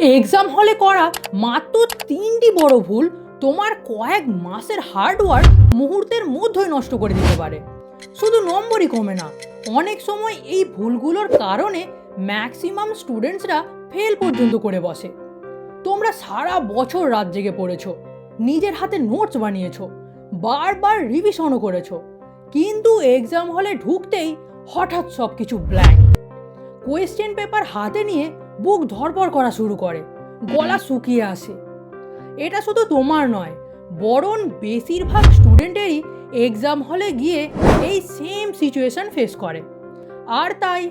Exam হলে করা মাত্র 3টি বড় ভুল তোমার কয়েক মাসের হার্ডওয়ার্ক মুহূর্তের মধ্যেই নষ্ট করে দিতে পারে। শুধু নম্বরই কমে না, অনেক সময় এই ভুলগুলোর কারণে ম্যাক্সিমাম স্টুডেন্টসরা ফেল পর্যন্ত করে বসে। তোমরা সারা বছর রাত জেগে পড়েছো, নিজের হাতে নোটস বানিয়েছো, বারবার রিভিশনও করেছো, কিন্তু এক্সাম হলে ঢুকতেই হঠাৎ সব কিছু ব্ল্যাঙ্ক। কোয়েশ্চেন পেপার হাতে নিয়ে বুক ধড়ফড় করা শুরু করে, গলা শুকিয়ে আসে। এটা শুধু তোমার নয়, বরং বেশিরভাগ স্টুডেন্টেরই এক্সাম হলে গিয়ে এই সেম সিচুয়েশন ফেস করে। আর তাই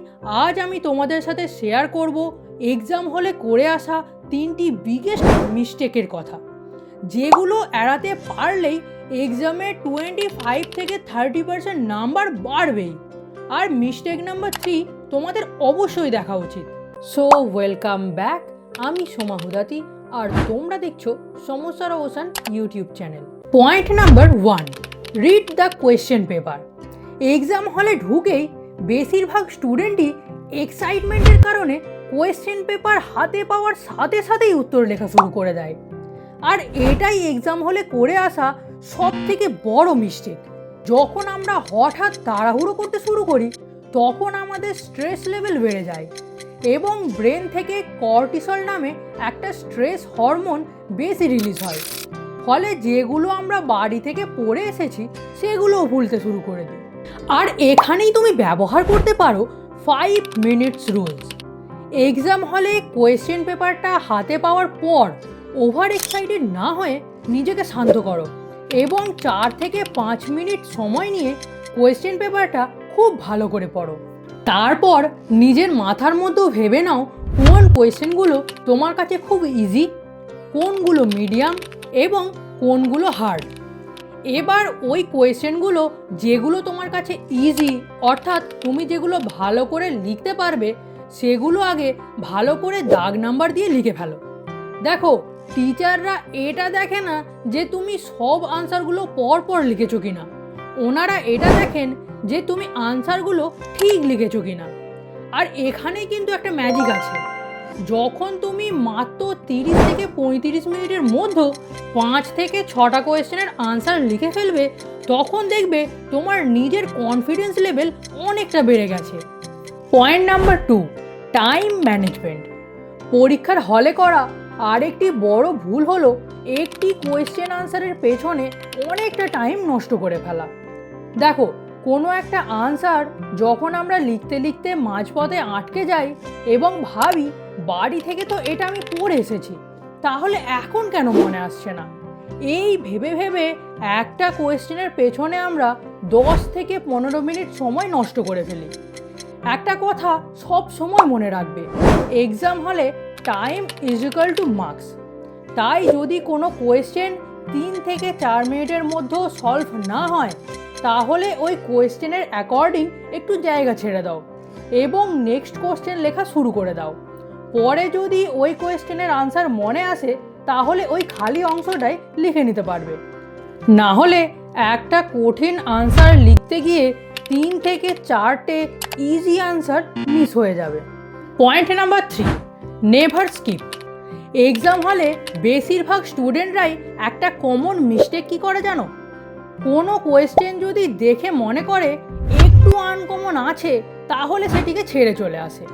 আজ আমি তোমাদের সাথে শেয়ার করব এক্সাম হলে করে আসা 3টি বিগেস্ট মিস্টেকের কথা, যেগুলো এড়াতে পারলেই এক্সামে 25 থেকে 30% নাম্বার বাড়বেই। আর মিস্টেক নাম্বার 3 তোমাদের অবশ্যই দেখা উচিত। সো ওয়েলকাম ব্যাক, আমি সোমা হুদাতি আর তোমরা দেখছো সমস্যার অবসান YouTube channel. Point number 1, read the question paper. Exam হলে ঢুকেই বেশিরভাগ স্টুডেন্টই এক্সাইটমেন্টের কারণে কোয়েশ্চেন পেপার হাতে পাওয়ার সাথে সাথেই উত্তর লেখা শুরু করে দেয়। আর এটাই এক্সাম হলে করে আসা সব থেকে বড় মিস্টেক। যখন আমরা হঠাৎ তাড়াহুড়ো করতে শুরু করি, তখন আমাদের স্ট্রেস লেভেল বেড়ে যায় এবং ব্রেন থেকে কর্টিসল নামে একটা স্ট্রেস হরমোন বেশি রিলিজ হয়। ফলে যেগুলো আমরা বাড়ি থেকে পড়ে এসেছি সেগুলোও ভুলতে শুরু করে দিই। আর এখানেই তুমি ব্যবহার করতে পারো 5 মিনিটস রুলস। এক্সাম হলে কোয়েশ্চেন পেপারটা হাতে পাওয়ার পর ওভার এক্সাইটেড না হয়ে নিজেকে শান্ত করো এবং 4 থেকে 5 মিনিট সময় নিয়ে কোয়েশ্চেন পেপারটা খুব ভালো করে পড়ো। তারপর নিজের মাথার মধ্যেও ভেবে নাও কোন কোয়েশ্চেনগুলো তোমার কাছে খুব ইজি, কোনগুলো মিডিয়াম এবং কোনগুলো হার্ড। এবার ওই কোয়েশ্চেনগুলো যেগুলো তোমার কাছে ইজি, অর্থাৎ তুমি যেগুলো ভালো করে লিখতে পারবে, সেগুলো আগে ভালো করে দাগ নাম্বার দিয়ে লিখে ফেলো। দেখো, টিচাররা এটা দেখে না যে তুমি সব আনসারগুলো পরপর লিখেছো কিনা, ওনারা এটা দেখেন যে তুমি আনসারগুলো ঠিক লিখেছো কিনা। আর এখানেই কিন্তু একটা ম্যাজিক আছে। যখন তুমি মাত্র 30 থেকে 35 মিনিটের মধ্যে 5 থেকে 6টা কোয়েশ্চেনের আনসার লিখে ফেলবে, তখন দেখবে তোমার নিজের কনফিডেন্স লেভেল অনেকটা বেড়ে গেছে। Point number 2, time management. পরীক্ষার হলে করা আরেকটি বড় ভুল হলো একটি কোয়েশ্চেন আনসারের পেছনে অনেকটা টাইম নষ্ট করে ফেলা। দেখো, কোনো একটা আনসার যখন আমরা লিখতে লিখতে মাঝপথে আটকে যাই এবং ভাবি বাড়ি থেকে তো এটা আমি পড়ে এসেছি, তাহলে এখন কেন মনে আসছে না, এই ভেবে ভেবে একটা কোয়েশ্চেনের পেছনে আমরা 10 থেকে 15 মিনিট সময় নষ্ট করে ফেলি। একটা কথা সব সময় মনে রাখবে, এক্সাম হলে time is equal to marks. তাই যদি কোনো কোয়েশ্চেন 3 থেকে 4 মিনিটের মধ্যেও সলভ না হয়, তাহলে ওই কোয়েশ্চেনের অ্যাকর্ডিং একটু জায়গা ছেড়ে দাও এবং নেক্সট কোয়েশ্চেন লেখা শুরু করে দাও। পরে যদি ওই কোয়েশ্চেনের আনসার মনে আসে, তাহলে ওই খালি অংশটাই লিখে নিতে পারবে। না হলে একটা কঠিন আনসার লিখতে গিয়ে 3 থেকে 4টে ইজি আনসার মিস হয়ে যাবে। Point number 3, never skip. Exam হলে বেশিরভাগ স্টুডেন্টরাই একটা কমন মিস্টেক কী করে জানো? কোনো কোয়েশ্চেন যদি দেখে মনে করে একটু আনকমন আছে, তাহলে সেটিকে ছেড়ে চলে আসে।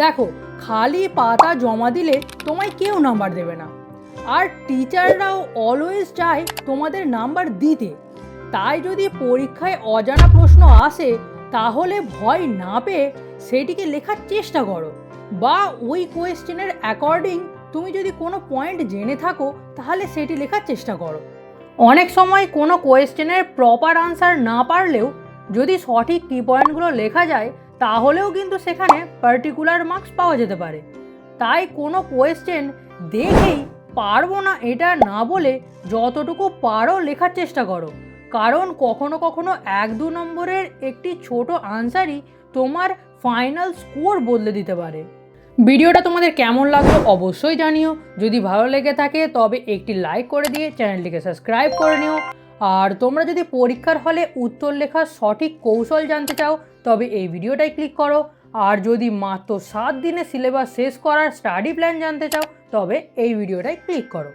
দেখো, খালি পাতা জমা দিলে তোমায় কেউ নাম্বার দেবে না, আর টিচাররাও অলওয়েজ চায় তোমাদের নাম্বার দিতে। তাই যদি পরীক্ষায় অজানা প্রশ্ন আসে, তাহলে ভয় না পেয়ে সেটিকে লেখার চেষ্টা করো, বা ওই কোয়েশ্চেনের অ্যাকর্ডিং তুমি যদি কোনো পয়েন্ট জেনে থাকো, তাহলে সেটি লেখার চেষ্টা করো। অনেক সময় কোনো কোয়েশ্চেনের প্রপার আনসার না পারলেও যদি সঠিক কি পয়েন্টগুলো লেখা যায়, তাহলেও কিন্তু সেখানে পার্টিকুলার মার্কস পাওয়া যেতে পারে। তাই কোনো কোয়েশ্চেন দেখেই পারবো না এটা না বলে যতটুকু পারো লেখার চেষ্টা করো, কারণ কখনো কখনো 1-2 নম্বরের একটি ছোট আনসারই তোমার ফাইনাল স্কোর বদলে দিতে পারে। ভিডিওটা তোমাদের কেমন লাগলো অবশ্যই জানিও। যদি ভালো লেগে থাকে তবে একটি লাইক করে দিয়ে চ্যানেলটিকে সাবস্ক্রাইব করে নিও। আর তোমরা যদি পরীক্ষার হলে উত্তর লেখার সঠিক কৌশল জানতে চাও, তবে এই ভিডিওটাই ক্লিক করো। আর যদি মাত্র 7 দিনে সিলেবাস শেষ করার স্টাডি প্ল্যান জানতে চাও তবে এই ভিডিওটায় ক্লিক করো।